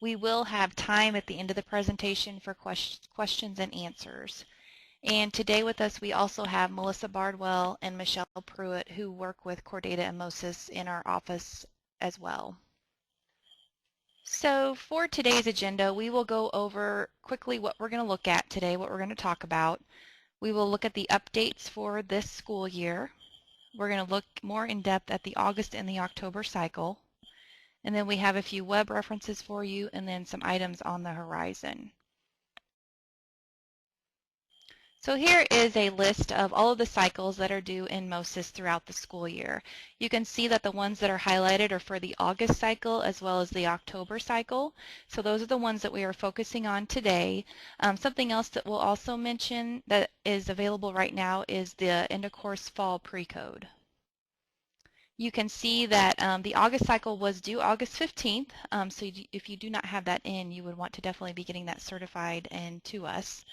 We will have time at the end of the presentation for questions and answers. And today with us we also have Melissa Bardwell and Michelle Pruitt, who work with Core Data and MOSIS in our office as well. So for today's agenda, we will go over quickly what we're going to look at today, what we're going to talk about. We will look at the updates for this school year. We're going to look more in depth at the August and the October cycle. And then we have a few web references for you and then some items on the horizon. So here is a list of all of the cycles that are due in MOSIS throughout the school year. You can see that the ones that are highlighted are for the August cycle as well as the October cycle. So those are the ones that we are focusing on today. Something else that we'll also mention that is available right now is the end of course fall pre-code. You can see that the August cycle was due August 15th, so if you do not have that in, you would want to definitely be getting that certified and to us.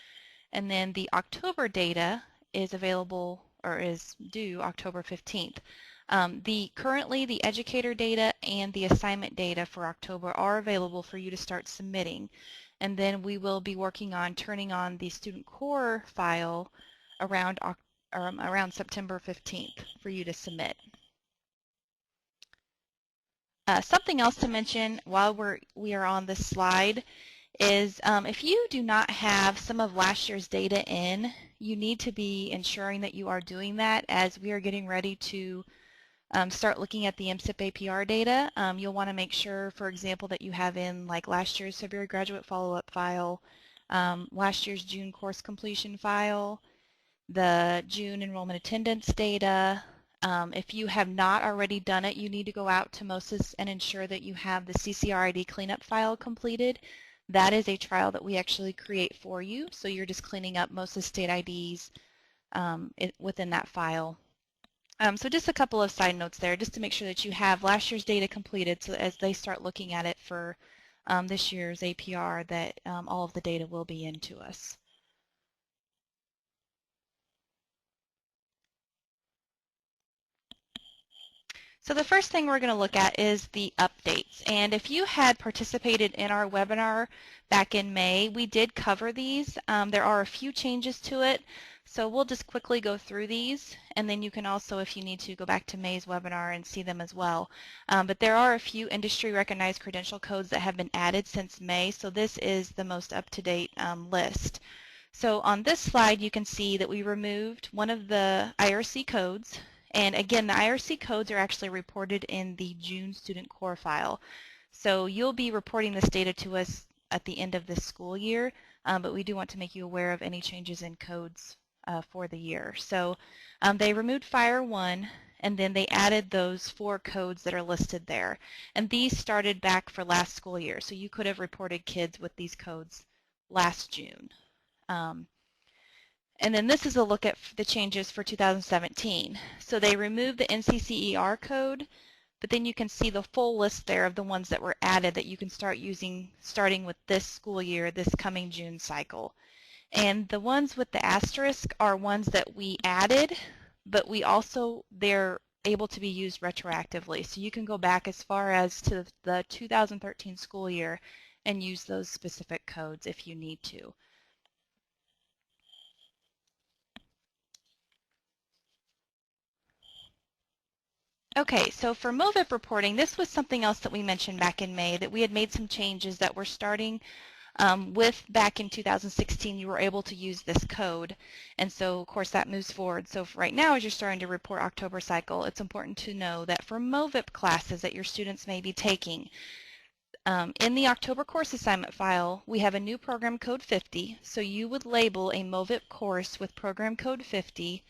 And then the October data is available or is due October 15th. Currently the educator data and the assignment data for October are available for you to start submitting. And then we will be working on turning on the student core file around September 15th for you to submit. Something else to mention while we are on this slide is if you do not have some of last year's data in, you need to be ensuring that you are doing that as we are getting ready to start looking at the MSIP APR data. You'll want to make sure, for example, that you have in like last year's February graduate follow-up file, last year's June course completion file, the June enrollment attendance data. If you have not already done it, you need to go out to MOSIS and ensure that you have the CCRID cleanup file completed. That is a trial that we actually create for you, so you're just cleaning up MOSIS state IDs within that file. So just a couple of side notes there, just to make sure that you have last year's data completed, so as they start looking at it for this year's APR, that all of the data will be in to us. So the first thing we're going to look at is the updates. And if you had participated in our webinar back in May, we did cover these. There are a few changes to it, so we'll just quickly go through these, and then you can also, if you need to, go back to May's webinar and see them as well. But there are a few industry-recognized credential codes that have been added since May, so this is the most up-to-date list. So on this slide, you can see that we removed one of the IRC codes. And again, the IRC codes are actually reported in the June student core file. So you'll be reporting this data to us at the end of this school year, but we do want to make you aware of any changes in codes for the year. So they removed Fire 1, and then they added those 4 codes that are listed there. And these started back for last school year, so you could have reported kids with these codes last June. And then this is a look at the changes for 2017. So they removed the NCCER code, but then you can see the full list there of the ones that were added that you can start using starting with this school year, this coming June cycle. And the ones with the asterisk are ones that we added, but they're able to be used retroactively. So you can go back as far as to the 2013 school year and use those specific codes if you need to. Okay, so for MOVIP reporting, this was something else that we mentioned back in May, that we had made some changes that we're starting with back in 2016. You were able to use this code, and so of course that moves forward. So for right now, as you're starting to report October cycle, it's important to know that for MOVIP classes that your students may be taking, in the October course assignment file, we have a new program code 50, so you would label a MOVIP course with program code 50.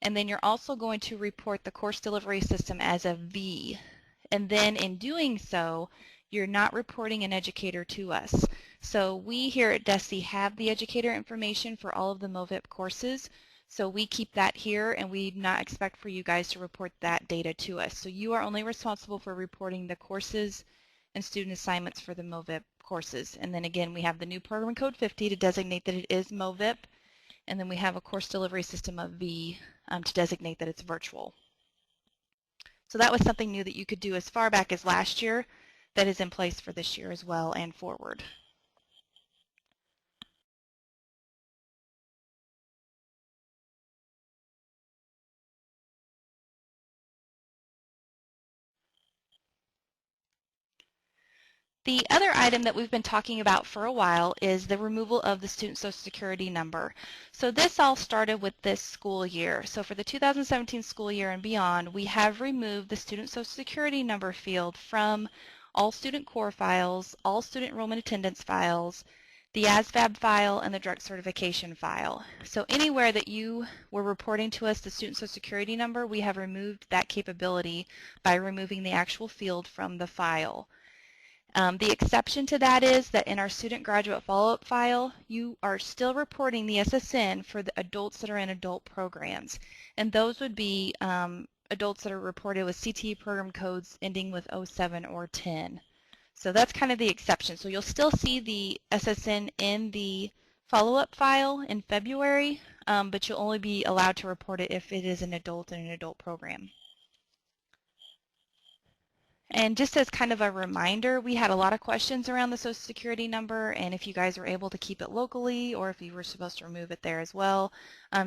And then you're also going to report the course delivery system as a V. And then in doing so, you're not reporting an educator to us. So we here at DESE have the educator information for all of the MOVIP courses. So we keep that here, and we do not expect for you guys to report that data to us. So you are only responsible for reporting the courses and student assignments for the MOVIP courses. And then again, we have the new program code 50 to designate that it is MOVIP. And then we have a course delivery system of V to designate that it's virtual. So that was something new that you could do as far back as last year that is in place for this year as well and forward. The other item that we've been talking about for a while is the removal of the student Social Security number. So this all started with this school year. So for the 2017 school year and beyond, we have removed the student Social Security number field from all student core files, all student enrollment attendance files, the ASVAB file, and the direct certification file. So anywhere that you were reporting to us the student Social Security number, we have removed that capability by removing the actual field from the file. The exception to that is that in our student graduate follow-up file, you are still reporting the SSN for the adults that are in adult programs. And those would be adults that are reported with CTE program codes ending with 07 or 10. So that's kind of the exception. So you'll still see the SSN in the follow-up file in February, but you'll only be allowed to report it if it is an adult in an adult program. And just as kind of a reminder, we had a lot of questions around the Social Security number, and if you guys were able to keep it locally or if you were supposed to remove it there as well,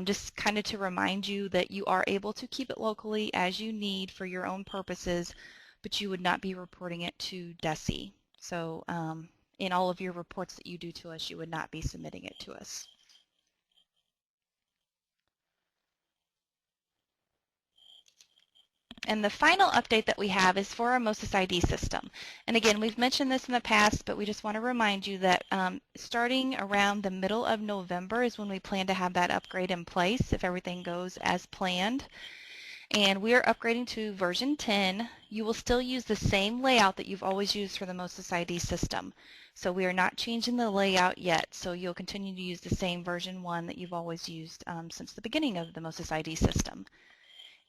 just kind of to remind you that you are able to keep it locally as you need for your own purposes, but you would not be reporting it to DESE. So in all of your reports that you do to us, you would not be submitting it to us. And the final update that we have is for our MOSIS ID system. And again, we've mentioned this in the past, but we just want to remind you that starting around the middle of November is when we plan to have that upgrade in place if everything goes as planned. And we are upgrading to version 10. You will still use the same layout that you've always used for the MOSIS ID system. So we are not changing the layout yet. So you'll continue to use the same version 1 that you've always used since the beginning of the MOSIS ID system.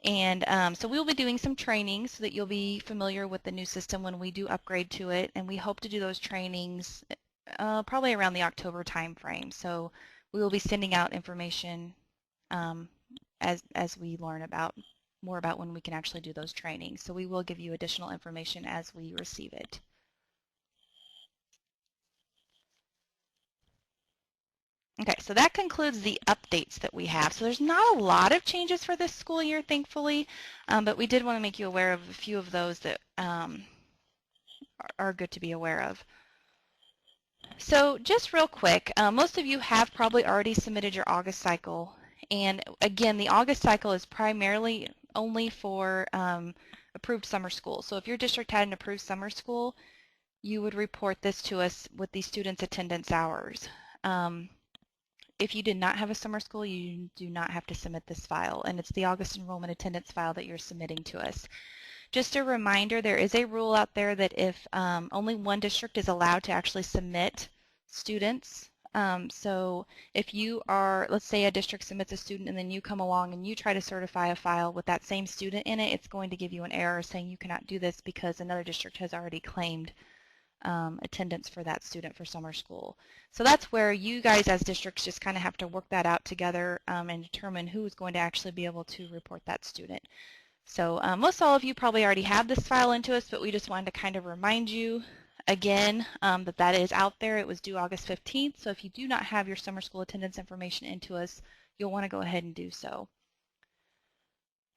And so we'll be doing some training so that you'll be familiar with the new system when we do upgrade to it. And we hope to do those trainings probably around the October timeframe. So we will be sending out information as we learn more about when we can actually do those trainings. So we will give you additional information as we receive it. Okay, so that concludes the updates that we have. So there's not a lot of changes for this school year, thankfully, but we did want to make you aware of a few of those that are good to be aware of. So just real quick, most of you have probably already submitted your August cycle. And again, the August cycle is primarily only for approved summer school. So if your district had an approved summer school, you would report this to us with the students' attendance hours. If you did not have a summer school, you do not have to submit this file, and it's the August enrollment attendance file that you're submitting to us. Just a reminder, there is a rule out there that if only one district is allowed to actually submit students, so if you are, let's say a district submits a student and then you come along and you try to certify a file with that same student in it, it's going to give you an error saying you cannot do this because another district has already claimed attendance for that student for summer school. So that's where you guys as districts just kind of have to work that out together and determine who is going to actually be able to report that student. So most all of you probably already have this file into us, but we just wanted to kind of remind you again that that is out there. It was due August 15th, so if you do not have your summer school attendance information into us, you'll want to go ahead and do so.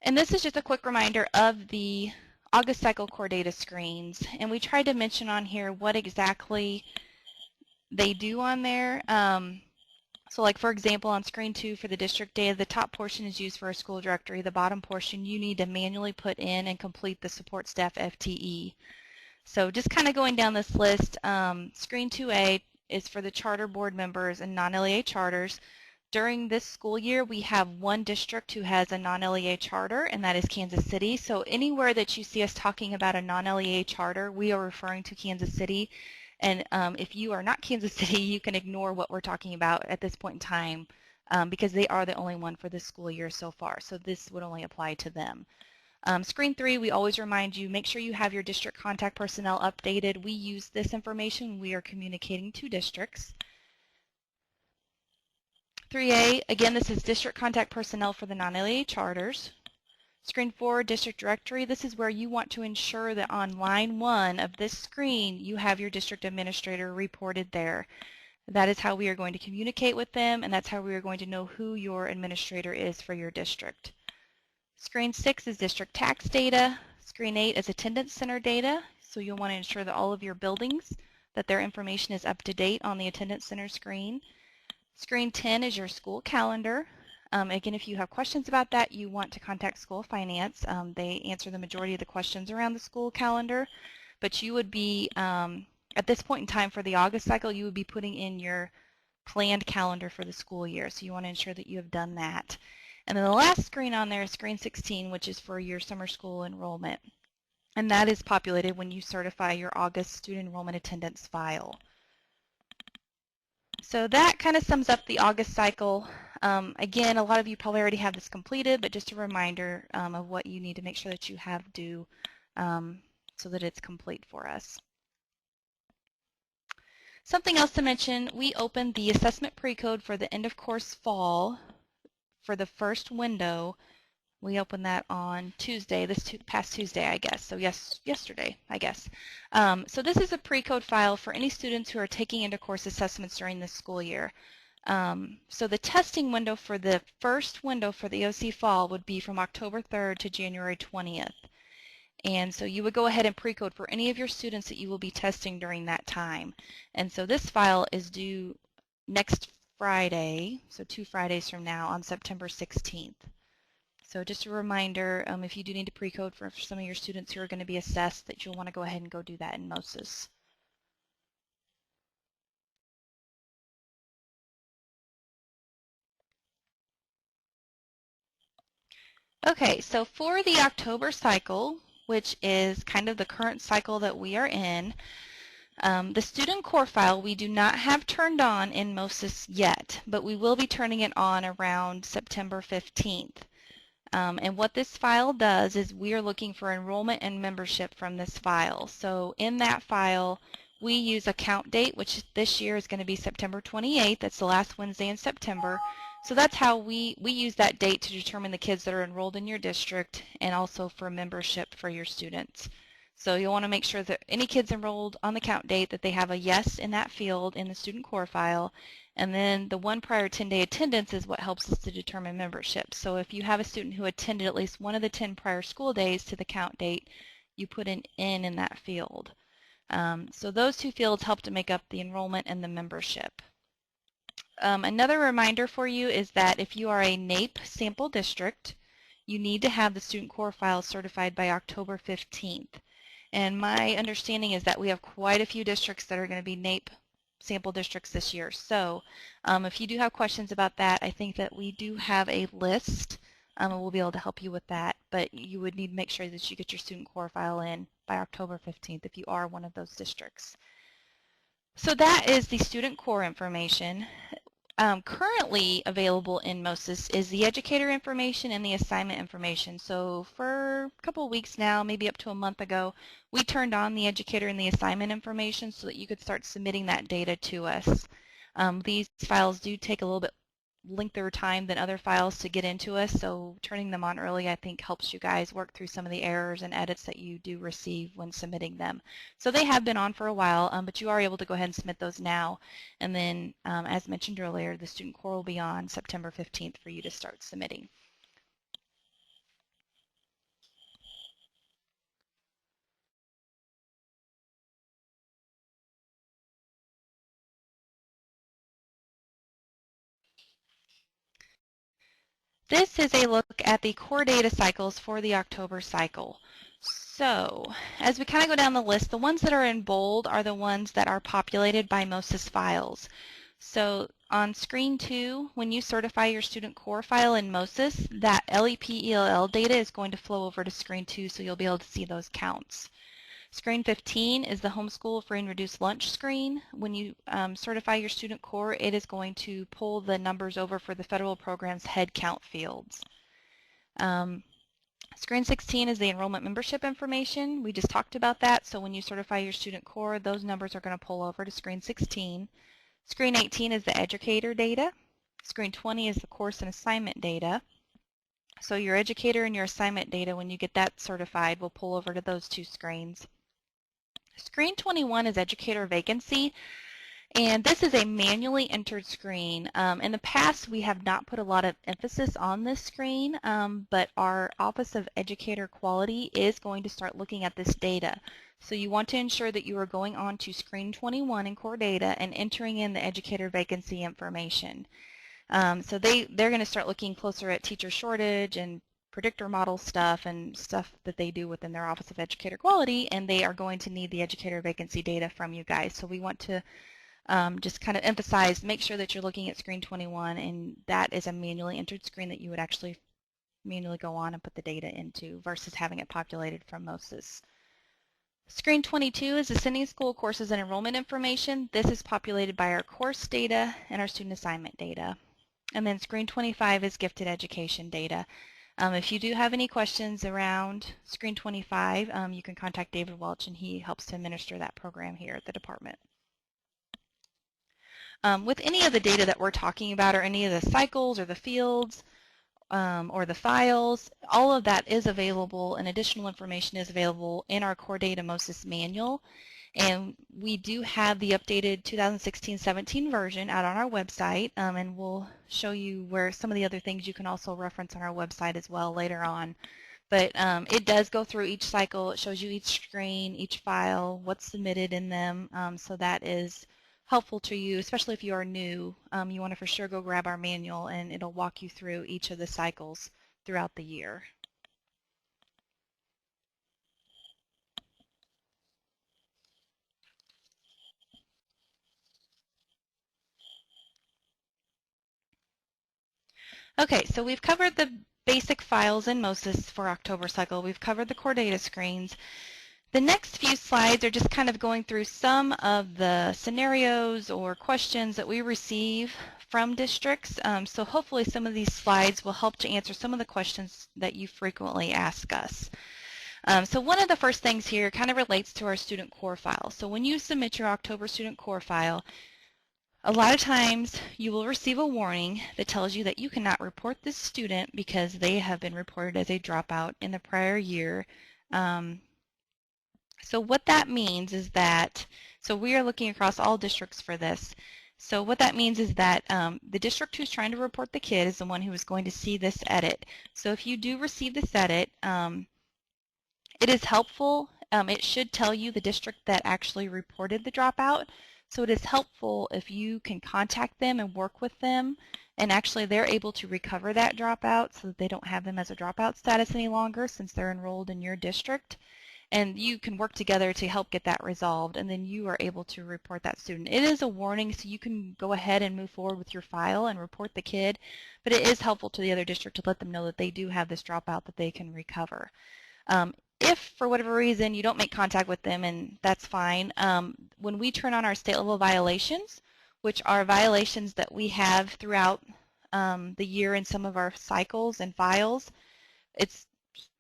And this is just a quick reminder of the August cycle core data screens, and we tried to mention on here what exactly they do on there. So like for example on screen 2 for the district data, the top portion is used for a school directory. The bottom portion you need to manually put in and complete the support staff FTE. So just kind of going down this list, screen 2A is for the charter board members and non-LEA charters. During this school year, we have one district who has a non-LEA charter, and that is Kansas City. So anywhere that you see us talking about a non-LEA charter, we are referring to Kansas City. And if you are not Kansas City, you can ignore what we're talking about at this point in time because they are the only one for this school year so far. So this would only apply to them. Screen 3, we always remind you, make sure you have your district contact personnel updated. We use this information when we are communicating to districts. 3A, again, this is district contact personnel for the non-LEA charters. Screen 4, District Directory. This is where you want to ensure that on line 1 of this screen you have your district administrator reported there. That is how we are going to communicate with them, and that's how we are going to know who your administrator is for your district. Screen 6 is district tax data. Screen 8 is attendance center data. So you'll want to ensure that all of your buildings, that their information is up to date on the attendance center screen. Screen 10 is your school calendar. Again, if you have questions about that, you want to contact school finance. They answer the majority of the questions around the school calendar, but you would be, at this point in time for the August cycle, you would be putting in your planned calendar for the school year. So you want to ensure that you have done that. And then the last screen on there is screen 16, which is for your summer school enrollment. And that is populated when you certify your August student enrollment attendance file. So that kind of sums up the August cycle. Again, a lot of you probably already have this completed, but just a reminder of what you need to make sure that you have due so that it's complete for us. Something else to mention, we opened the assessment pre-code for the end of course fall for the first window. We opened that on Tuesday, past Tuesday, I guess. So yesterday, I guess. So this is a pre-code file for any students who are taking into course assessments during this school year. So the testing window for the first window for the OC fall would be from October 3rd to January 20th. And so you would go ahead and pre-code for any of your students that you will be testing during that time. And so this file is due next Friday, so 2 Fridays from now on September 16th. So just a reminder, if you do need to pre-code for some of your students who are going to be assessed, that you'll want to go ahead and go do that in MOSIS. Okay, so for the October cycle, which is kind of the current cycle that we are in, the student core file we do not have turned on in MOSIS yet, but we will be turning it on around September 15th. And what this file does is we are looking for enrollment and membership from this file. So in that file, we use a count date, which this year is going to be September 28th. That's the last Wednesday in September. So that's how we use that date to determine the kids that are enrolled in your district and also for membership for your students. So you'll want to make sure that any kids enrolled on the count date that they have a yes in that field in the student core file. And then the one prior 10-day attendance is what helps us to determine membership. So if you have a student who attended at least one of the 10 prior school days to the count date, you put an N in that field. So those two fields help to make up the enrollment and the membership. Another reminder for you is that if you are a NAEP sample district, you need to have the student core file certified by October 15th. And my understanding is that we have quite a few districts that are going to be NAEP sample districts this year. So if you do have questions about that, I think that we do have a list and we'll be able to help you with that. But you would need to make sure that you get your student core file in by October 15th if you are one of those districts. So that is the student core information. Currently available in MOSIS is the educator information and the assignment information. So for a couple of weeks now, maybe up to a month ago, we turned on the educator and the assignment information so that you could start submitting that data to us. These files do take a little bit lengthier time than other files to get into us, so turning them on early I think helps you guys work through some of the errors and edits that you do receive when submitting them. So they have been on for a while, but you are able to go ahead and submit those now, and then as mentioned earlier, the student core will be on September 15th for you to start submitting. This is a look at the core data cycles for the October cycle. So as we kind of go down the list, the ones that are in bold are the ones that are populated by MOSIS files. So on screen 2, when you certify your student core file in MOSIS, that LEP-ELL data is going to flow over to screen 2, so you'll be able to see those counts. Screen 15 is the homeschool free and reduced lunch screen. When you certify your student core, it is going to pull the numbers over for the federal program's head count fields. Screen 16 is the enrollment membership information. We just talked about that, so when you certify your student core, those numbers are going to pull over to screen 16. Screen 18 is the educator data. Screen 20 is the course and assignment data. So your educator and your assignment data, when you get that certified, will pull over to those two screens. Screen 21 is educator vacancy. And this is a manually entered screen. In the past, we have not put a lot of emphasis on this screen, but our Office of Educator Quality is going to start looking at this data. So you want to ensure that you are going on to screen 21 in core data and entering in the educator vacancy information. So they're going to start looking closer at teacher shortage and predictor model stuff and stuff that they do within their Office of Educator Quality, and they are going to need the educator vacancy data from you guys. So we want to just kind of emphasize, make sure that you're looking at screen 21, and that is a manually entered screen that you would actually manually go on and put the data into versus having it populated from MOSIS. Screen 22 is Ascending School Courses and Enrollment Information. This is populated by our course data and our student assignment data. And then screen 25 is Gifted Education data. If you do have any questions around screen 25, you can contact David Welch, and he helps to administer that program here at the department. With any of the data that we're talking about, or any of the cycles or the fields or the files, all of that is available, and additional information is available in our Core Data MOSIS manual. And we do have the updated 2016-17 version out on our website, and we'll show you where some of the other things you can also reference on our website as well later on. But it does go through each cycle. It shows you each screen, each file, what's submitted in them, so that is helpful to you, especially if you are new. You want to for sure go grab our manual, and it'll walk you through each of the cycles throughout the year. Okay, so we've covered the basic files in MOSIS for October cycle. We've covered the core data screens. The next few slides are just kind of going through some of the scenarios or questions that we receive from districts. So hopefully some of these slides will help to answer some of the questions that you frequently ask us. So one of the first things here kind of relates to our student core file. So when you submit your October student core file, a lot of times you will receive a warning that tells you that you cannot report this student because they have been reported as a dropout in the prior year. So what that means is that, so we are looking across all districts for this. So what that means is that the district who's trying to report the kid is the one who is going to see this edit. So if you do receive this edit, it is helpful. It should tell you the district that actually reported the dropout. So it is helpful if you can contact them and work with them, and actually they're able to recover that dropout so that they don't have them as a dropout status any longer since they're enrolled in your district. And you can work together to help get that resolved, and then you are able to report that student. It is a warning, so you can go ahead and move forward with your file and report the kid, but it is helpful to the other district to let them know that they do have this dropout that they can recover. If, for whatever reason, you don't make contact with them, and that's fine, when we turn on our state-level violations, which are violations that we have throughout the year in some of our cycles and files, it's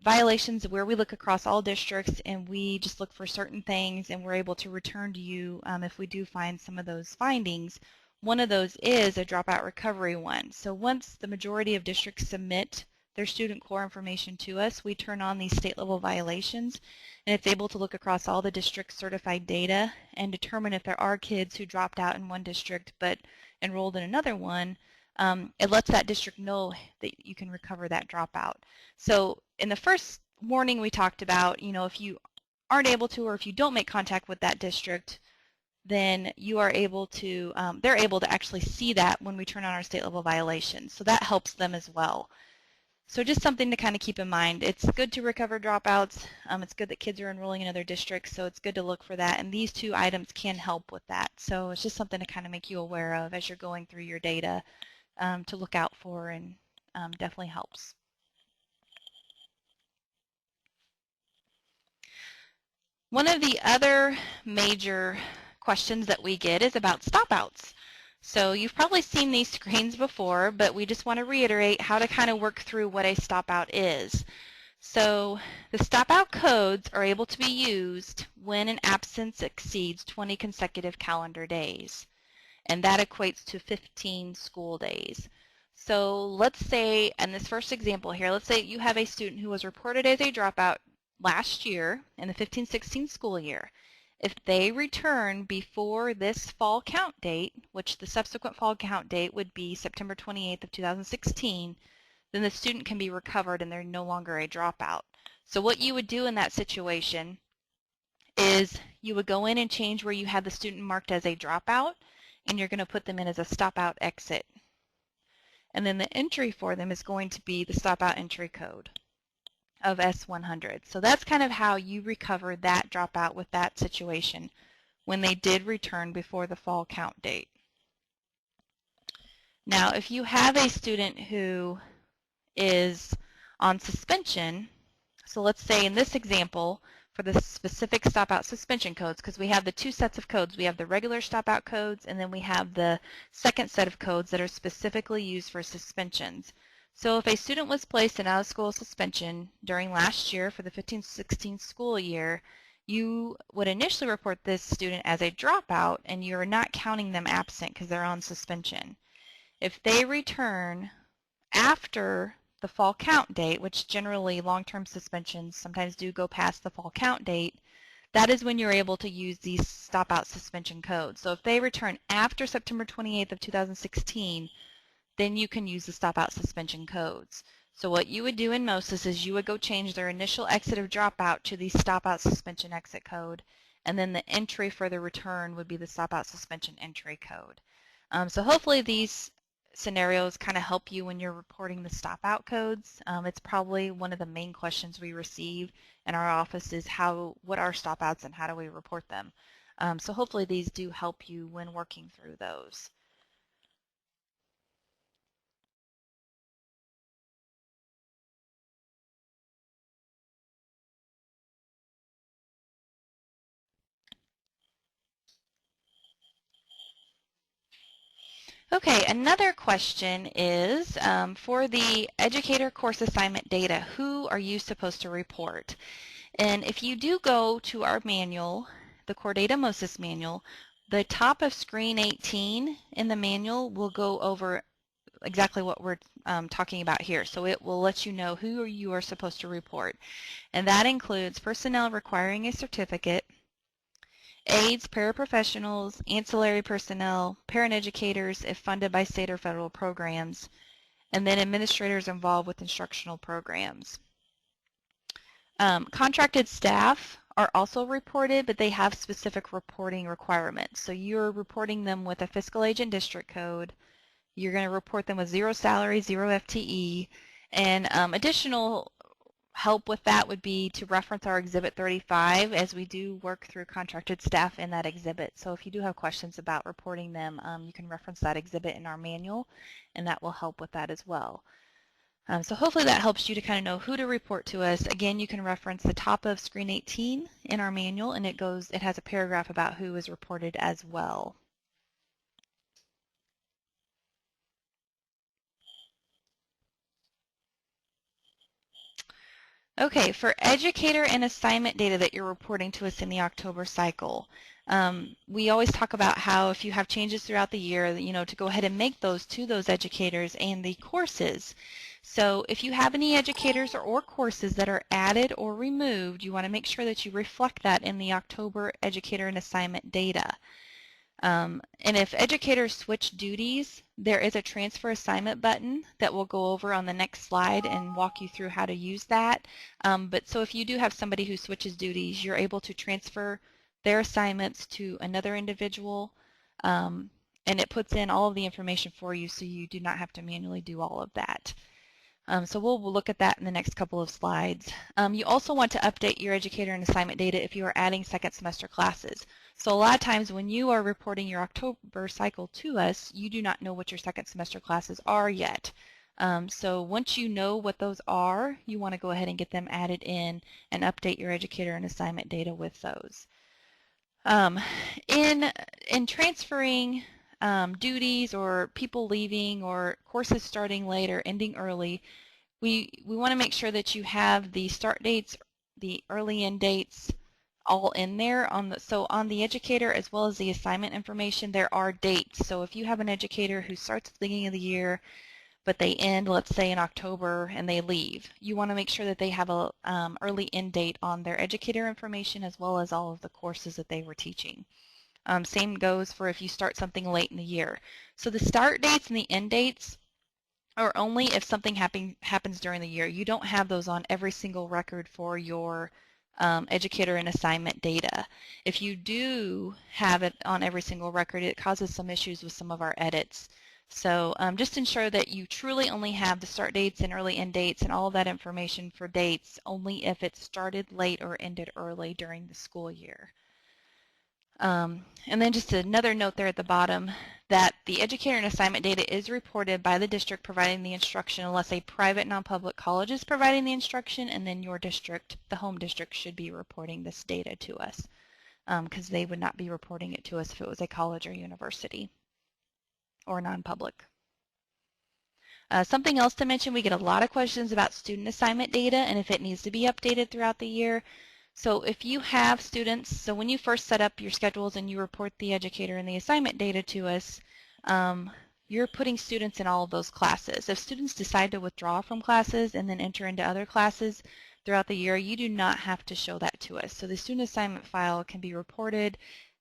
violations where we look across all districts and we just look for certain things, and we're able to return to you if we do find some of those findings. One of those is a dropout recovery one. So once the majority of districts submit their student core information to us, we turn on these state level violations, and it's able to look across all the district certified data and determine if there are kids who dropped out in one district but enrolled in another one. It lets that district know that you can recover that dropout. So in the first warning we talked about, you know, if you aren't able to, or if you don't make contact with that district, then you are able to, they're able to actually see that when we turn on our state level violations. So that helps them as well. So just something to kind of keep in mind. It's good to recover dropouts. It's good that kids are enrolling in other districts, so it's good to look for that. And these two items can help with that. So it's just something to kind of make you aware of as you're going through your data to look out for, and definitely helps. One of the other major questions that we get is about stopouts. So you've probably seen these screens before, but we just want to reiterate how to kind of work through what a stopout is. So the stopout codes are able to be used when an absence exceeds 20 consecutive calendar days, and that equates to 15 school days. So let's say, in this first example here, let's say you have a student who was reported as a dropout last year in the 15-16 school year. If they return before this fall count date, which the subsequent fall count date would be September 28th of 2016, then the student can be recovered and they're no longer a dropout. So what you would do in that situation is you would go in and change where you had the student marked as a dropout, and you're going to put them in as a stopout exit. And then the entry for them is going to be the stopout entry code of S100. So that's kind of how you recover that dropout with that situation when they did return before the fall count date. Now, if you have a student who is on suspension, so let's say in this example, for the specific stopout suspension codes, because we have the two sets of codes. We have the regular stopout codes, and then we have the second set of codes that are specifically used for suspensions. So if a student was placed in out-of-school suspension during last year for the 15-16 school year, you would initially report this student as a dropout, and you're not counting them absent because they're on suspension. If they return after the fall count date, which generally long-term suspensions sometimes do go past the fall count date, that is when you're able to use these stopout suspension codes. So if they return after September 28th of 2016, then you can use the stopout suspension codes. So what you would do in MOSIS is you would go change their initial exit of dropout to the stopout suspension exit code, and then the entry for the return would be the stopout suspension entry code. So hopefully these scenarios kind of help you when you're reporting the stopout codes. It's probably one of the main questions we receive in our office is what are stopouts and how do we report them? So hopefully these do help you when working through those. Okay, another question is for the educator course assignment data, who are you supposed to report? And if you do go to our manual, the Core Data MOSIS manual, the top of screen 18 in the manual will go over exactly what we're talking about here. So it will let you know who you are supposed to report. And that includes personnel requiring a certificate, aides, paraprofessionals, ancillary personnel, parent educators if funded by state or federal programs, and then administrators involved with instructional programs. Contracted staff are also reported, but they have specific reporting requirements. So you're reporting them with a fiscal agent district code. You're going to report them with 0 salary, 0 FTE, and additional help with that would be to reference our Exhibit 35 as we do work through contracted staff in that exhibit. So if you do have questions about reporting them, you can reference that exhibit in our manual, and that will help with that as well. So hopefully that helps you to kind of know who to report to us. Again, you can reference the top of screen 18 in our manual, and it has a paragraph about who is reported as well. Okay, for educator and assignment data that you're reporting to us in the October cycle, we always talk about how if you have changes throughout the year, to go ahead and make those to those educators and the courses. So if you have any educators or courses that are added or removed, you want to make sure that you reflect that in the October educator and assignment data. And if educators switch duties, there is a transfer assignment button that we'll go over on the next slide and walk you through how to use that. So if you do have somebody who switches duties, you're able to transfer their assignments to another individual, and it puts in all of the information for you so you do not have to manually do all of that. So we'll look at that in the next couple of slides. You also want to update your educator and assignment data if you are adding second semester classes. So a lot of times when you are reporting your October cycle to us, you do not know what your second semester classes are yet. So once you know what those are, you want to go ahead and get them added in and update your educator and assignment data with those. In transferring duties or people leaving or courses starting later, ending early, we want to make sure that you have the start dates, the early end dates all in there. So on the educator as well as the assignment information, there are dates. So if you have an educator who starts at the beginning of the year but they end, let's say, in October and they leave. You want to make sure that they have a early end date on their educator information as well as all of the courses that they were teaching. Same goes for if you start something late in the year. So the start dates and the end dates are only if something happens during the year. You don't have those on every single record for your educator and assignment data. If you do have it on every single record, it causes some issues with some of our edits. So just ensure that you truly only have the start dates and early end dates and all of that information for dates only if it started late or ended early during the school year. And then just another note there at the bottom that the educator and assignment data is reported by the district providing the instruction unless a private non-public college is providing the instruction, and then your district, the home district, should be reporting this data to us because they would not be reporting it to us if it was a college or university or non-public. Something else to mention, we get a lot of questions about student assignment data and if it needs to be updated throughout the year. So if you have students, so when you first set up your schedules and you report the educator and the assignment data to us, you're putting students in all of those classes. If students decide to withdraw from classes and then enter into other classes throughout the year, you do not have to show that to us. So the student assignment file can be reported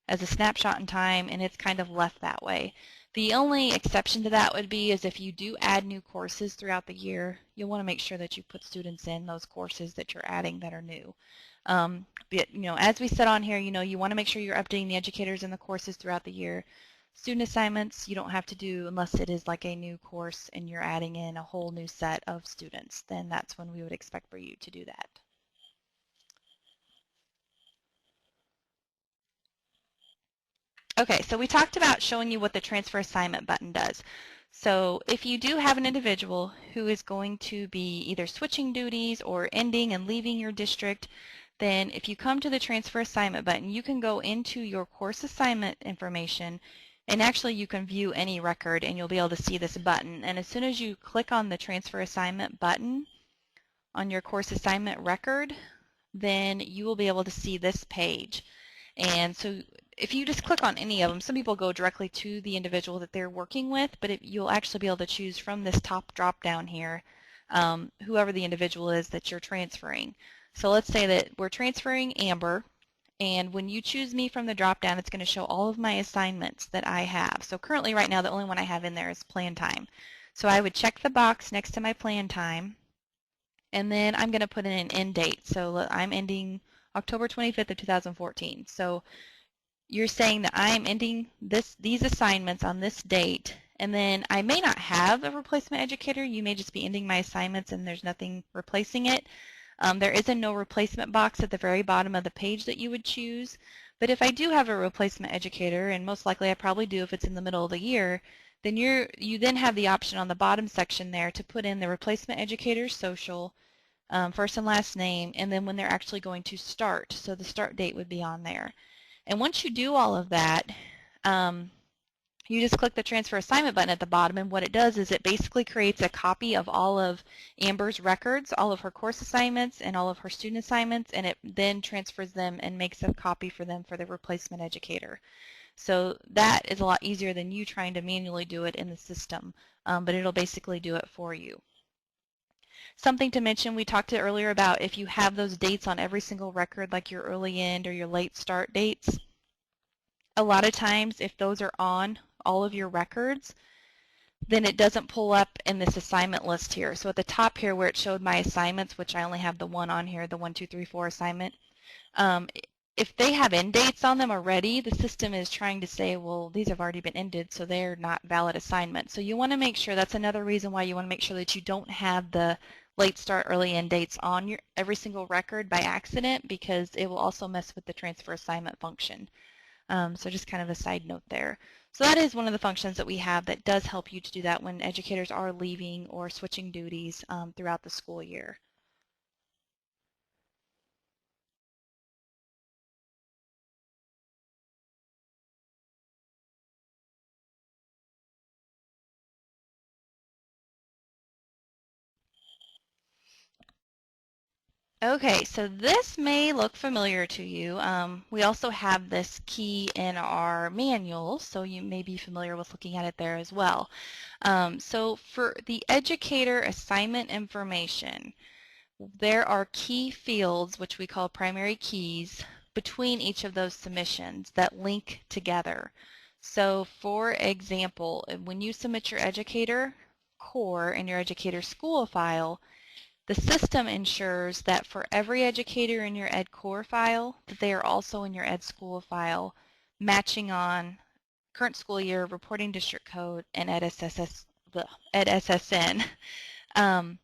as a snapshot in time, and it's kind of left that way. The only exception to that would be is if you do add new courses throughout the year, you'll want to make sure that you put students in those courses that you're adding that are new. But, as we said on here, you want to make sure you're updating the educators and the courses throughout the year. Student assignments you don't have to do unless it is like a new course and you're adding in a whole new set of students. Then that's when we would expect for you to do that. Okay, so we talked about showing you what the transfer assignment button does. So if you do have an individual who is going to be either switching duties or ending and leaving your district, then if you come to the transfer assignment button, you can go into your course assignment information, and actually you can view any record and you'll be able to see this button. And as soon as you click on the transfer assignment button on your course assignment record, then you will be able to see this page. And so if you just click on any of them, some people go directly to the individual that they're working with, but you'll actually be able to choose from this top drop down here whoever the individual is that you're transferring. So let's say that we're transferring Amber, and when you choose me from the drop down, it's going to show all of my assignments that I have. So currently right now the only one I have in there is plan time. So I would check the box next to my plan time, and then I'm going to put in an end date. So I'm ending October 25th of 2014. So you're saying that I am ending these assignments on this date, and then I may not have a replacement educator. You may just be ending my assignments and there's nothing replacing it. There is a no replacement box at the very bottom of the page that you would choose. But if I do have a replacement educator, and most likely I probably do if it's in the middle of the year, then you then have the option on the bottom section there to put in the replacement educator's social, first and last name, and then when they're actually going to start. So the start date would be on there. And once you do all of that, you just click the transfer assignment button at the bottom, and what it does is it basically creates a copy of all of Amber's records, all of her course assignments and all of her student assignments, and it then transfers them and makes a copy for them for the replacement educator. So that is a lot easier than you trying to manually do it in the system, but it'll basically do it for you. Something to mention, we talked earlier about if you have those dates on every single record, like your early end or your late start dates, a lot of times if those are on all of your records, then it doesn't pull up in this assignment list here. So at the top here where it showed my assignments, which I only have the one on here, the 1, 2, 3, 4 assignment, if they have end dates on them already, the system is trying to say, well, these have already been ended, so they're not valid assignments. So you want to make sure, that's another reason why you want to make sure that you don't have the late start, early end dates on every single record by accident, because it will also mess with the transfer assignment function. So just kind of a side note there. So that is one of the functions that we have that does help you to do that when educators are leaving or switching duties throughout the school year. Okay, so this may look familiar to you. We also have this key in our manual, so you may be familiar with looking at it there as well. So for the educator assignment information, there are key fields, which we call primary keys, between each of those submissions that link together. So for example, when you submit your educator core and your educator school file, the system ensures that for every educator in your Ed Core file, that they are also in your Ed School file, matching on current school year, reporting district code, and Ed SSN. Um,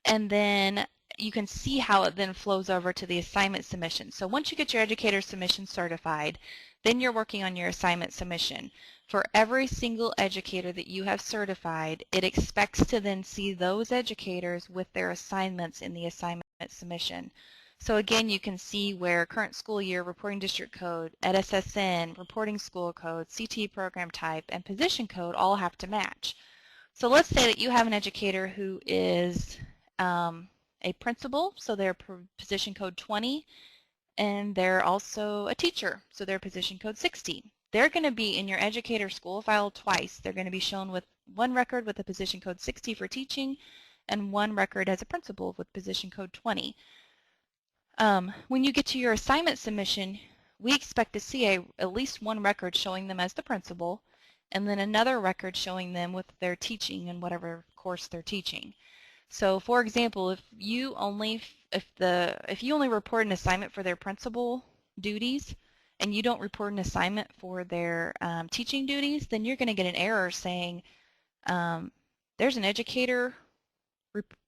and then you can see how it then flows over to the assignment submission. So once you get your educator submission certified, then you're working on your assignment submission. For every single educator that you have certified, it expects to then see those educators with their assignments in the assignment submission. So again, you can see where current school year, reporting district code, EdSSN, reporting school code, CT program type, and position code all have to match. So let's say that you have an educator who is a principal, so they're position code 20, and they're also a teacher, so they're position code 60. They're going to be in your educator school file twice. They're going to be shown with one record with a position code 60 for teaching and one record as a principal with position code 20. When you get to your assignment submission, we expect to see at least one record showing them as the principal and then another record showing them with their teaching and whatever course they're teaching. So for example, if you only report an assignment for their principal duties and you don't report an assignment for their teaching duties, then you're going to get an error saying there's an educator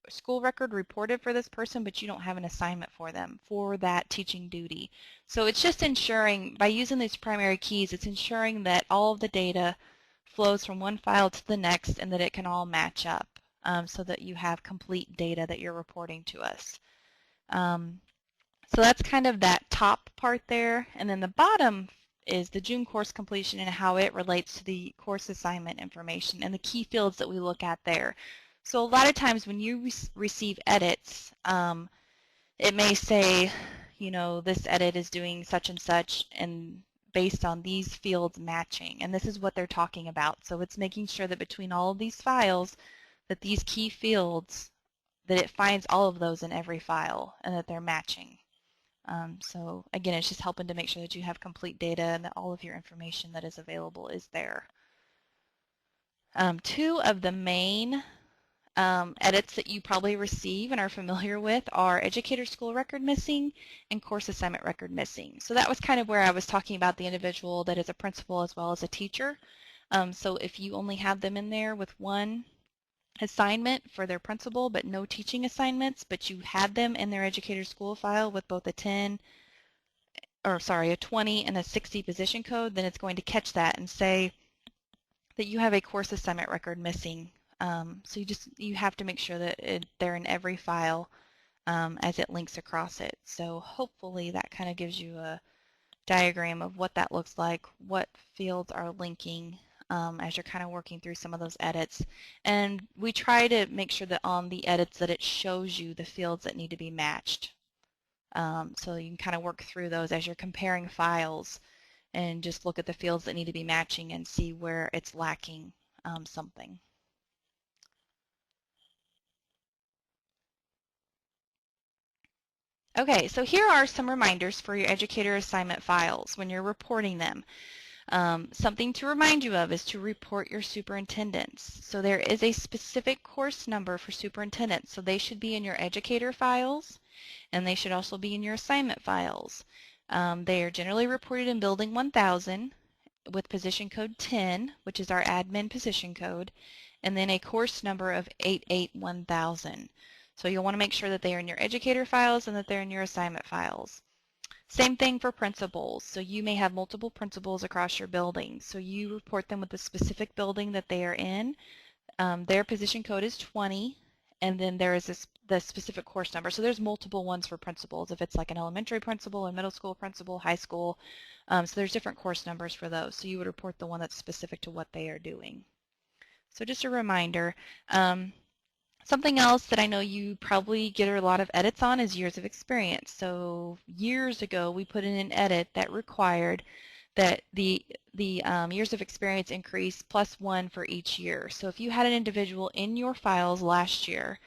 school record reported for this person, but you don't have an assignment for them for that teaching duty. So it's just ensuring, by using these primary keys, it's ensuring that all of the data flows from one file to the next and that it can all match up so that you have complete data that you're reporting to us. So that's kind of that top part there. And then the bottom is the June course completion and how it relates to the course assignment information and the key fields that we look at there. So a lot of times when you receive edits, it may say, you know, this edit is doing such and such and based on these fields matching. And this is what they're talking about. So it's making sure that between all of these files that these key fields, that it finds all of those in every file and that they're matching. So again, it's just helping to make sure that you have complete data and that all of your information that is available is there. Two of the main edits that you probably receive and are familiar with are educator school record missing and course assignment record missing. So that was kind of where I was talking about the individual that is a principal as well as a teacher. So if you only have them in there with one assignment for their principal but no teaching assignments, but you had them in their educator school file with both a 20 and a 60 position code, then it's going to catch that and say that you have a course assignment record missing. So you have to make sure that they're in every file as it links across it. So hopefully that kind of gives you a diagram of what that looks like, what fields are linking as you're kind of working through some of those edits. And we try to make sure that on the edits that it shows you the fields that need to be matched. So you can kind of work through those as you're comparing files and just look at the fields that need to be matching and see where it's lacking something. Okay, so here are some reminders for your educator assignment files when you're reporting them. Something to remind you of is to report your superintendents. So there is a specific course number for superintendents, so they should be in your educator files and they should also be in your assignment files. They are generally reported in Building 1000 with position code 10, which is our admin position code, and then a course number of 881000. So you'll want to make sure that they are in your educator files and that they're in your assignment files. Same thing for principals. So you may have multiple principals across your building. So you report them with the specific building that they are in. Their position code is 20, and then there is the specific course number. So there's multiple ones for principals. If it's like an elementary principal, a middle school principal, high school, so there's different course numbers for those. So you would report the one that's specific to what they are doing. So just a reminder. Something else that I know you probably get a lot of edits on is years of experience. So years ago, we put in an edit that required that the years of experience increase +1 for each year. So if you had an individual in your files last year,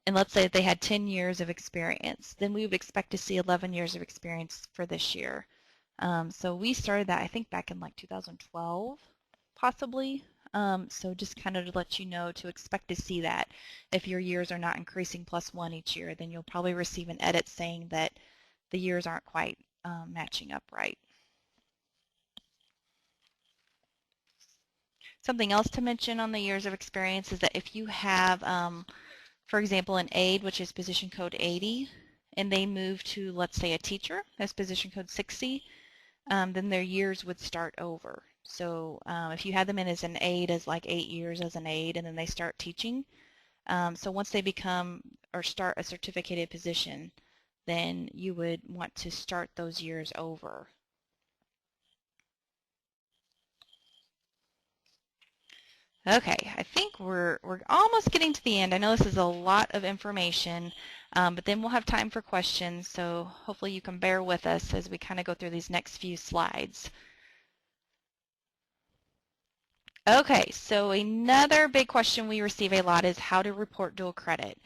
and let's say that they had 10 years of experience, then we would expect to see 11 years of experience for this year. So we started that, I think, back in like 2012, possibly. So just kind of to let you know to expect to see that. If your years are not increasing +1 each year, then you'll probably receive an edit saying that the years aren't quite matching up right. Something else to mention on the years of experience is that if you have, for example, an aide, which is position code 80, and they move to, let's say, a teacher, that's position code 60, then their years would start over. So if you had them in as an aide, as like 8 years as an aide, and then they start teaching, so once they become or start a certificated position, then you would want to start those years over. Okay, I think we're almost getting to the end. I know this is a lot of information, but then we'll have time for questions, so hopefully you can bear with us as we kind of go through these next few slides. Okay, so another big question we receive a lot is how to report dual credit.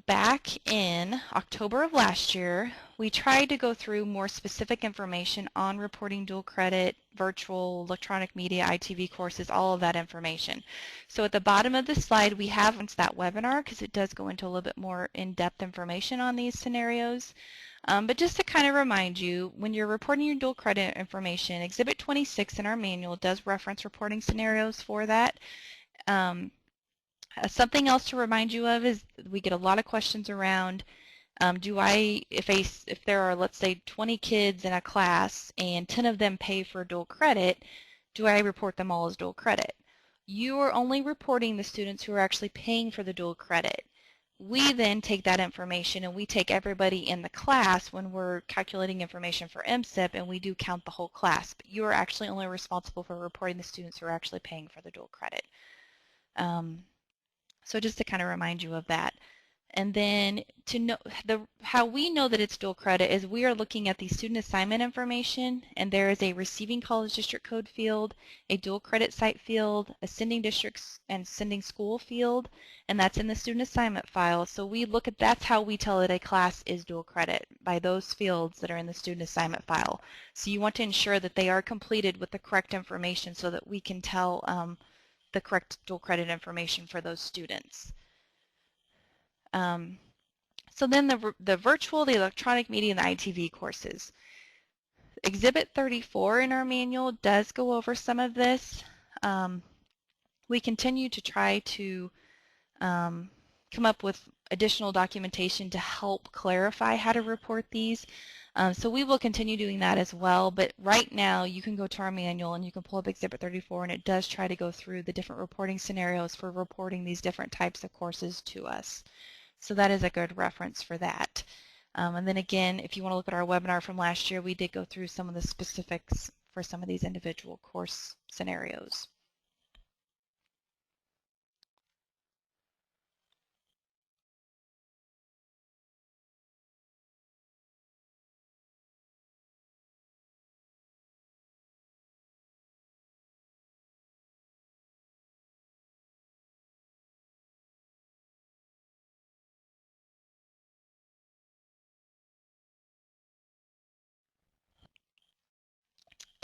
Back in October of last year, we tried to go through more specific information on reporting dual credit, virtual, electronic media, ITV courses, all of that information. So at the bottom of the slide, we have that webinar because it does go into a little bit more in-depth information on these scenarios. But just to kind of remind you, when you're reporting your dual credit information, Exhibit 26 in our manual does reference reporting scenarios for that. Something else to remind you of is we get a lot of questions around if there are, let's say, 20 kids in a class and 10 of them pay for dual credit, do I report them all as dual credit? You are only reporting the students who are actually paying for the dual credit. We then take that information and we take everybody in the class when we're calculating information for MSIP, and we do count the whole class. But you are actually only responsible for reporting the students who are actually paying for the dual credit. So just to kind of remind you of that. And then to know how we know that it's dual credit is we are looking at the student assignment information, and there is a receiving college district code field, a dual credit site field, a sending districts and sending school field, and that's in the student assignment file. So we look at, that's how we tell that a class is dual credit, by those fields that are in the student assignment file. So you want to ensure that they are completed with the correct information so that we can tell the correct dual credit information for those students. So then the virtual, the electronic media, and the ITV courses. Exhibit 34 in our manual does go over some of this. We continue to try to come up with additional documentation to help clarify how to report these. So we will continue doing that as well, but right now you can go to our manual and you can pull up Exhibit 34, and it does try to go through the different reporting scenarios for reporting these different types of courses to us. So that is a good reference for that. And then again, if you want to look at our webinar from last year, we did go through some of the specifics for some of these individual course scenarios.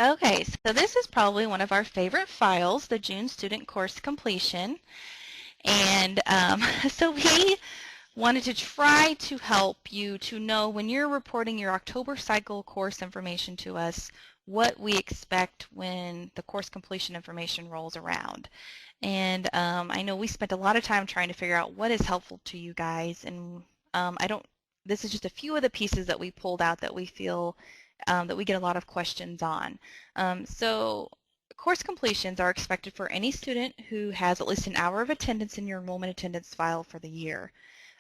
Okay, so this is probably one of our favorite files, the June student course completion. And so we wanted to try to help you to know when you're reporting your October cycle course information to us, what we expect when the course completion information rolls around. And I know we spent a lot of time trying to figure out what is helpful to you guys, and this is just a few of the pieces that we pulled out that we feel that we get a lot of questions on. So course completions are expected for any student who has at least an hour of attendance in your enrollment attendance file for the year.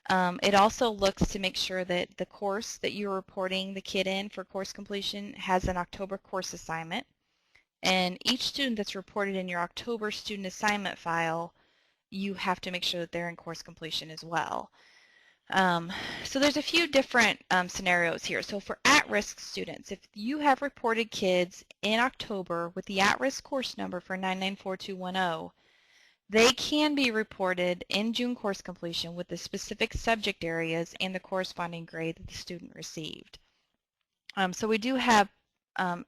It also looks to make sure that the course that you're reporting the kid in for course completion has an October course assignment. And each student that's reported in your October student assignment file you have to make sure that they're in course completion as well. So there's a few different scenarios here. So for at-risk students, if you have reported kids in October with the at-risk course number for 994210, they can be reported in June course completion with the specific subject areas and the corresponding grade that the student received. So we do have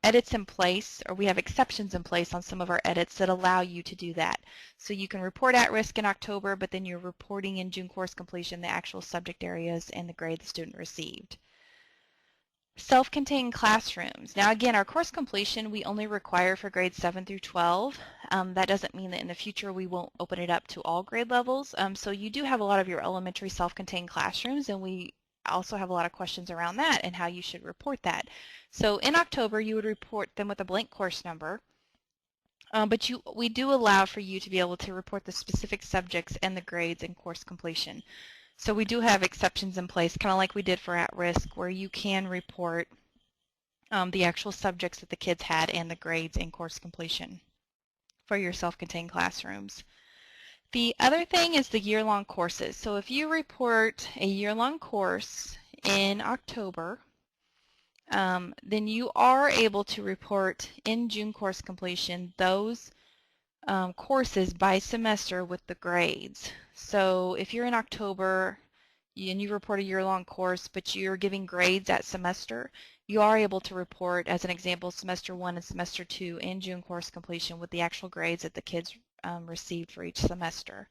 edits in place, or we have exceptions in place on some of our edits that allow you to do that. So you can report at risk in October, but then you're reporting in June course completion the actual subject areas and the grade the student received. Self-contained classrooms. Now again, our course completion we only require for grades 7 through 12. That doesn't mean that in the future we won't open it up to all grade levels. So you do have a lot of your elementary self-contained classrooms, and we also have a lot of questions around that and how you should report that. So in October you would report them with a blank course number, but we do allow for you to be able to report the specific subjects and the grades in course completion. So we do have exceptions in place, kind of like we did for at-risk, where you can report the actual subjects that the kids had and the grades in course completion for your self-contained classrooms. The other thing is the year-long courses. So if you report a year-long course in October, then you are able to report in June course completion those courses by semester with the grades. So if you're in October and you report a year-long course, but you're giving grades at semester, you are able to report, as an example, semester 1 and semester 2 in June course completion with the actual grades that the kids received for each semester.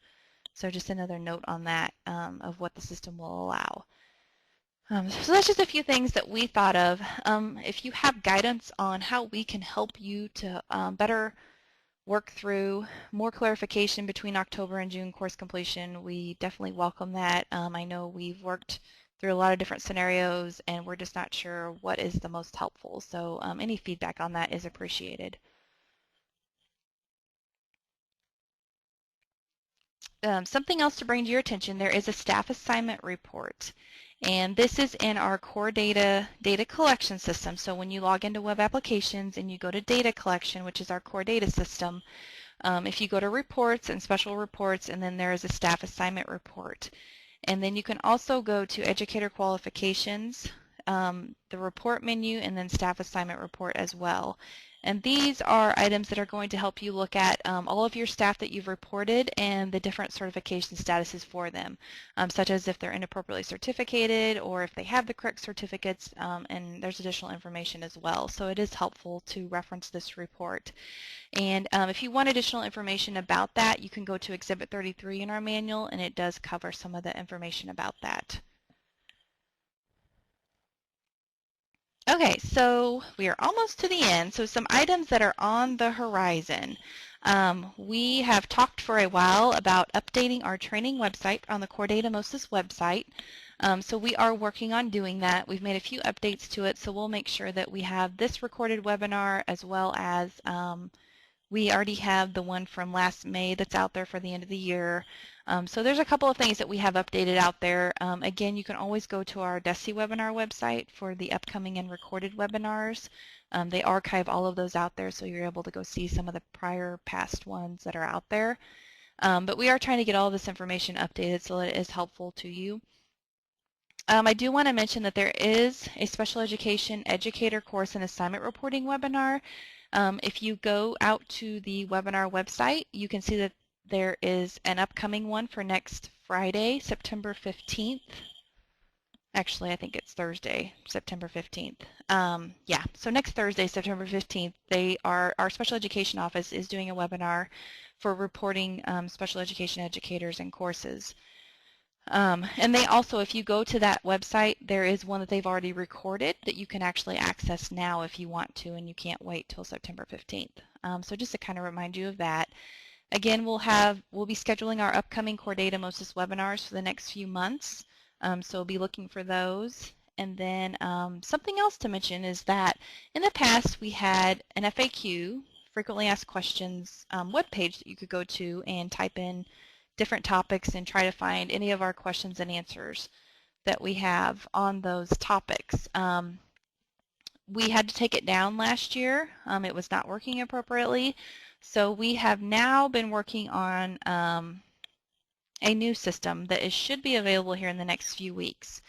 So just another note on that of what the system will allow. So that's just a few things that we thought of. If you have guidance on how we can help you to better work through more clarification between October and June course completion, we definitely welcome that. I know we've worked through a lot of different scenarios and we're just not sure what is the most helpful. So any feedback on that is appreciated. Something else to bring to your attention, there is a staff assignment report. And this is in our core data collection system. So when you log into web applications and you go to data collection, which is our core data system, if you go to reports and special reports, and then there is a staff assignment report. And then you can also go to educator qualifications, the report menu, and then staff assignment report as well. And these are items that are going to help you look at all of your staff that you've reported and the different certification statuses for them, such as if they're inappropriately certificated or if they have the correct certificates, and there's additional information as well. So it is helpful to reference this report. And if you want additional information about that, you can go to Exhibit 33 in our manual, and it does cover some of the information about that. Okay, so we are almost to the end. So some items that are on the horizon. We have talked for a while about updating our training website on the Core Data MOSIS website. So we are working on doing that. We've made a few updates to it, so we'll make sure that we have this recorded webinar as well as we already have the one from last May that's out there for the end of the year. So there's a couple of things that we have updated out there. Again, you can always go to our DESI webinar website for the upcoming and recorded webinars. They archive all of those out there, so you're able to go see some of the prior past ones that are out there. But we are trying to get all this information updated so that it is helpful to you. I do want to mention that there is a special education educator course and assignment reporting webinar. If you go out to the webinar website, you can see that there is an upcoming one for next Friday, September 15th. Actually, I think it's Thursday, September 15th. Yeah, so next Thursday, September 15th, our special education office is doing a webinar for reporting special education educators and courses. And they also, if you go to that website, there is one that they've already recorded that you can actually access now if you want to, and you can't wait till September 15th. So just to kind of remind you of that. Again, we'll be scheduling our upcoming Core Data MOSIS webinars for the next few months. So we'll be looking for those. And then something else to mention is that in the past we had an FAQ, frequently asked questions, webpage that you could go to and type in different topics and try to find any of our questions and answers that we have on those topics. We had to take it down last year. It was not working appropriately. So we have now been working on a new system that should be available here in the next few weeks.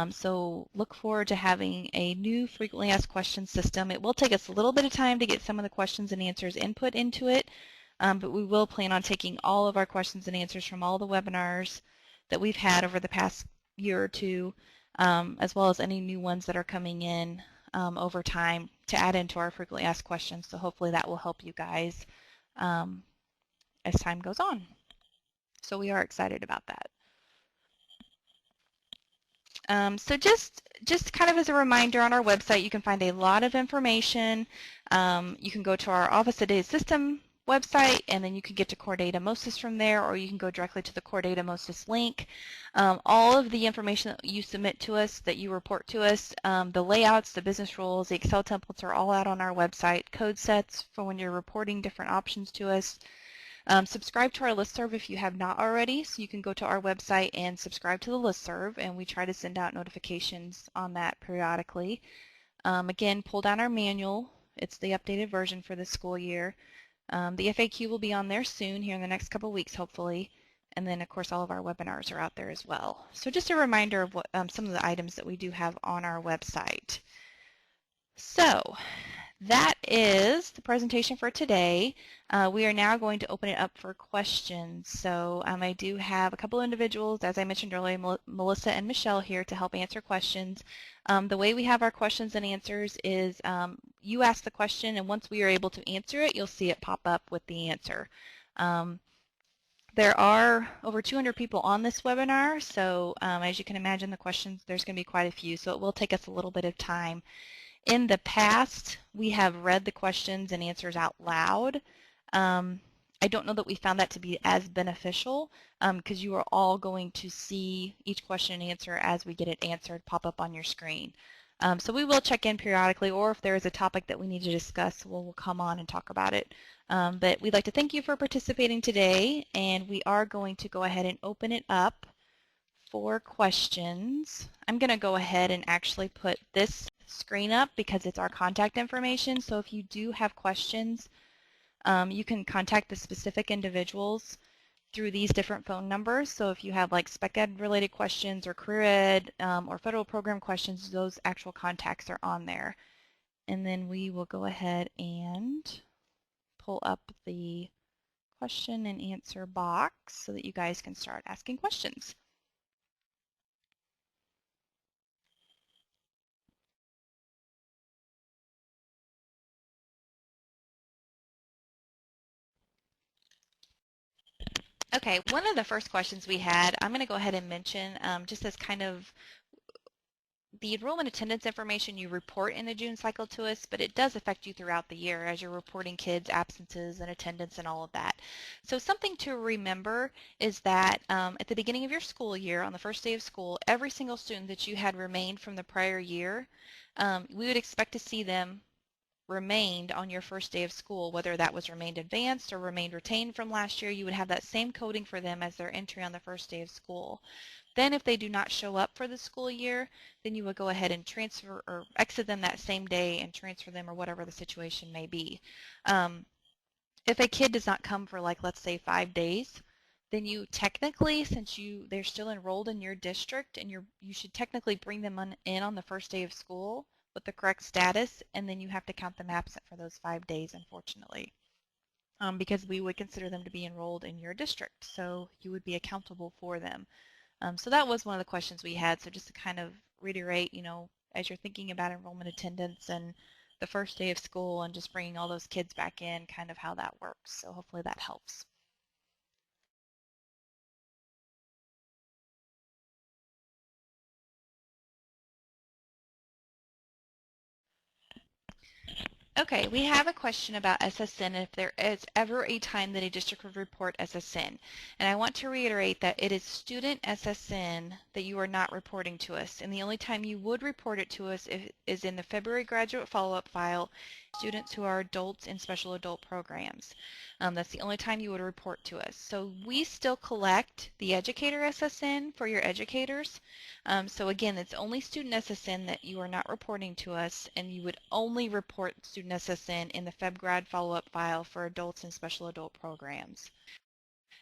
So look forward to having a new frequently asked questions system. It will take us a little bit of time to get some of the questions and answers input into it, but we will plan on taking all of our questions and answers from all the webinars that we've had over the past year or two, as well as any new ones that are coming in over time to add into our frequently asked questions. So hopefully that will help you guys as time goes on. So we are excited about that. So just kind of as a reminder, on our website you can find a lot of information. You can go to our Office Data System website, and then you can get to Core Data MOSIS from there, or you can go directly to the Core Data MOSIS link. All of the information that you submit to us, that you report to us, the layouts, the business rules, the Excel templates are all out on our website. Code sets for when you're reporting different options to us. Subscribe to our listserv if you have not already, so you can go to our website and subscribe to the listserv, and we try to send out notifications on that periodically. Again, pull down our manual. It's the updated version for this school year. The FAQ will be on there soon, here in the next couple weeks, hopefully. And then, of course, all of our webinars are out there as well. So just a reminder of what some of the items that we do have on our website. So that is the presentation for today. We are now going to open it up for questions. So I do have a couple individuals, as I mentioned earlier, Melissa and Michelle, here to help answer questions. The way we have our questions and answers is you ask the question, and once we are able to answer it, you'll see it pop up with the answer. There are over 200 people on this webinar, so as you can imagine, the questions, there's going to be quite a few, so it will take us a little bit of time. In the past, we have read the questions and answers out loud. I don't know that we found that to be as beneficial because you are all going to see each question and answer as we get it answered pop up on your screen. So we will check in periodically, or if there is a topic that we need to discuss, we'll come on and talk about it. But we'd like to thank you for participating today, and we are going to go ahead and open it up for questions. I'm going to go ahead and actually put this screen up because it's our contact information. So if you do have questions, you can contact the specific individuals through these different phone numbers. So if you have like spec ed related questions or career ed or federal program questions, those actual contacts are on there. And then we will go ahead and pull up the question and answer box so that you guys can start asking questions. Okay, one of the first questions we had, I'm going to go ahead and mention just as kind of the enrollment attendance information you report in the June cycle to us, but it does affect you throughout the year as you're reporting kids' absences and attendance and all of that. So something to remember is that at the beginning of your school year, on the first day of school, every single student that you had remained from the prior year, we would expect to see them remained on your first day of school, whether that was remained advanced or remained retained from last year, you would have that same coding for them as their entry on the first day of school. Then if they do not show up for the school year, then you would go ahead and transfer or exit them that same day and transfer them or whatever the situation may be. If a kid does not come for, like, let's say 5 days, then you technically, since they're still enrolled in your district, and you should technically bring them in on the first day of school with the correct status, and then you have to count them absent for those 5 days, unfortunately, because we would consider them to be enrolled in your district, so you would be accountable for them. So that was one of the questions we had. So just to kind of reiterate, as you're thinking about enrollment attendance and the first day of school and just bringing all those kids back in, kind of how that works. So hopefully that helps. Okay, we have a question about SSN, if there is ever a time that a district would report SSN. And I want to reiterate that it is student SSN that you are not reporting to us. And the only time you would report it to us is in the February graduate follow-up file, students who are adults in special adult programs. That's the only time you would report to us. So we still collect the Educator SSN for your educators. So again, it's only student SSN that you are not reporting to us, and you would only report student SSN in the FebGrad follow-up file for adults in special adult programs.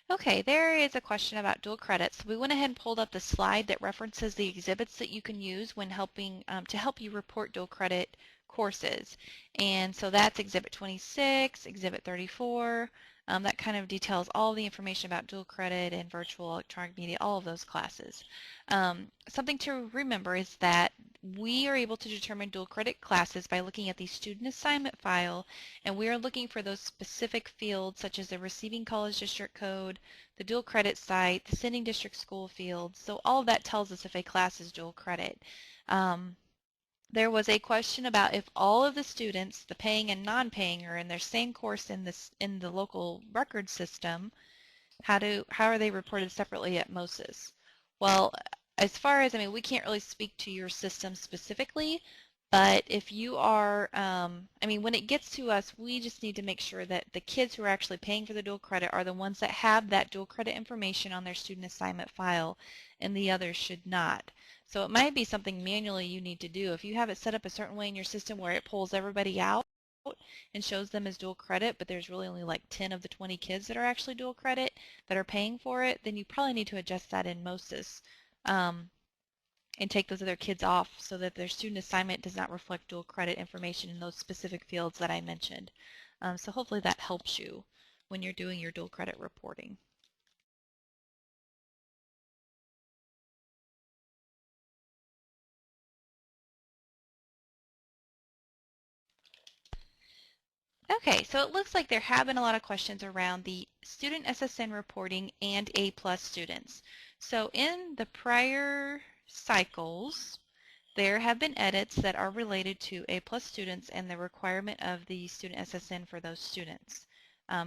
Okay, there is a question about dual credits. We went ahead and pulled up the slide that references the exhibits that you can use when helping to help you report dual credit courses. And so that's Exhibit 26, Exhibit 34. That kind of details all the information about dual credit and virtual electronic media, all of those classes. Something to remember is that we are able to determine dual credit classes by looking at the student assignment file, and we are looking for those specific fields such as the receiving college district code, the dual credit site, the sending district school fields. So all of that tells us if a class is dual credit. There was a question about if all of the students, the paying and non-paying, are in their same course in the local record system. How are they reported separately at MOSIS? Well, as far as, I mean, we can't really speak to your system specifically, but if you are, I mean, when it gets to us, we just need to make sure that the kids who are actually paying for the dual credit are the ones that have that dual credit information on their student assignment file, and the others should not. So it might be something manually you need to do. If you have it set up a certain way in your system where it pulls everybody out and shows them as dual credit, but there's really only like 10 of the 20 kids that are actually dual credit that are paying for it, then you probably need to adjust that in MOSIS and take those other kids off so that their student assignment does not reflect dual credit information in those specific fields that I mentioned. So hopefully that helps you when you're doing your dual credit reporting. Okay, so it looks like there have been a lot of questions around the student SSN reporting and A+ students. So in the prior cycles, there have been edits that are related to A+ students and the requirement of the student SSN for those students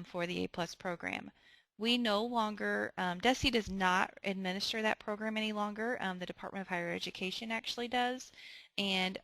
for the A+ program. We no longer, DESE does not administer that program any longer. The Department of Higher Education actually does. And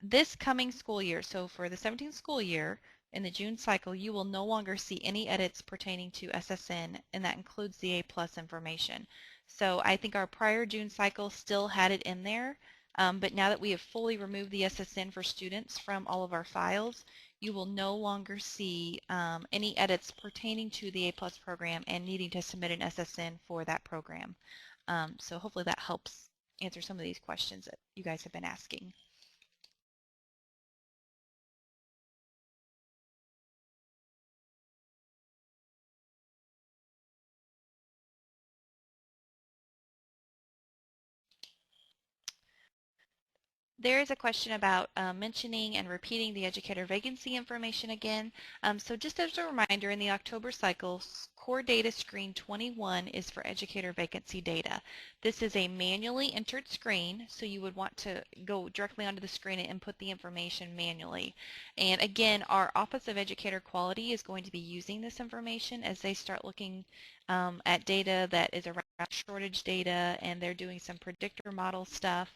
this coming school year, so for the 17th school year, in the June cycle, you will no longer see any edits pertaining to SSN, and that includes the A+ information. So I think our prior June cycle still had it in there, but now that we have fully removed the SSN for students from all of our files, you will no longer see any edits pertaining to the A+ program and needing to submit an SSN for that program. So hopefully that helps answer some of these questions that you guys have been asking. There is a question about mentioning and repeating the educator vacancy information again. So just as a reminder, in the October cycle, core data screen 21 is for educator vacancy data. This is a manually entered screen, so you would want to go directly onto the screen and input the information manually. And again, our Office of Educator Quality is going to be using this information as they start looking at data that is around shortage data, and they're doing some predictor model stuff.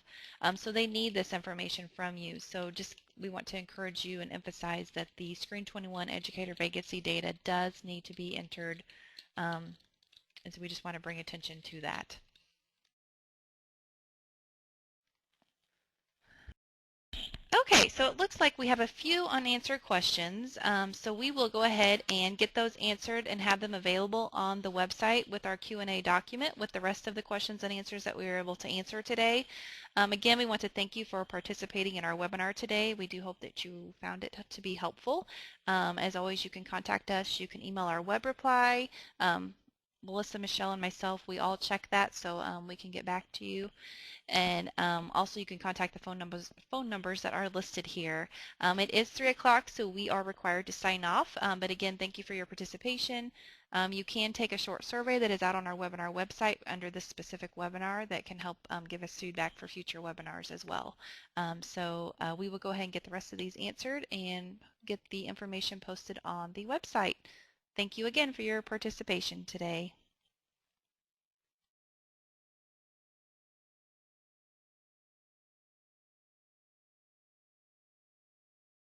So they need this information from you. So just we want to encourage you and emphasize that the Screen 21 educator vacancy data does need to be entered, and so we just want to bring attention to that. Okay, so it looks like we have a few unanswered questions, so we will go ahead and get those answered and have them available on the website with our Q&A document with the rest of the questions and answers that we were able to answer today. Again, we want to thank you for participating in our webinar today. We do hope that you found it to be helpful. As always, you can contact us. You can email our web reply. Melissa, Michelle, and myself, we all check that, so we can get back to you. And also you can contact the phone numbers that are listed here. It is 3 o'clock, so we are required to sign off. But again, thank you for your participation. You can take a short survey that is out on our webinar website under this specific webinar that can help give us feedback for future webinars as well. So we will go ahead and get the rest of these answered and get the information posted on the website. Thank you again for your participation today.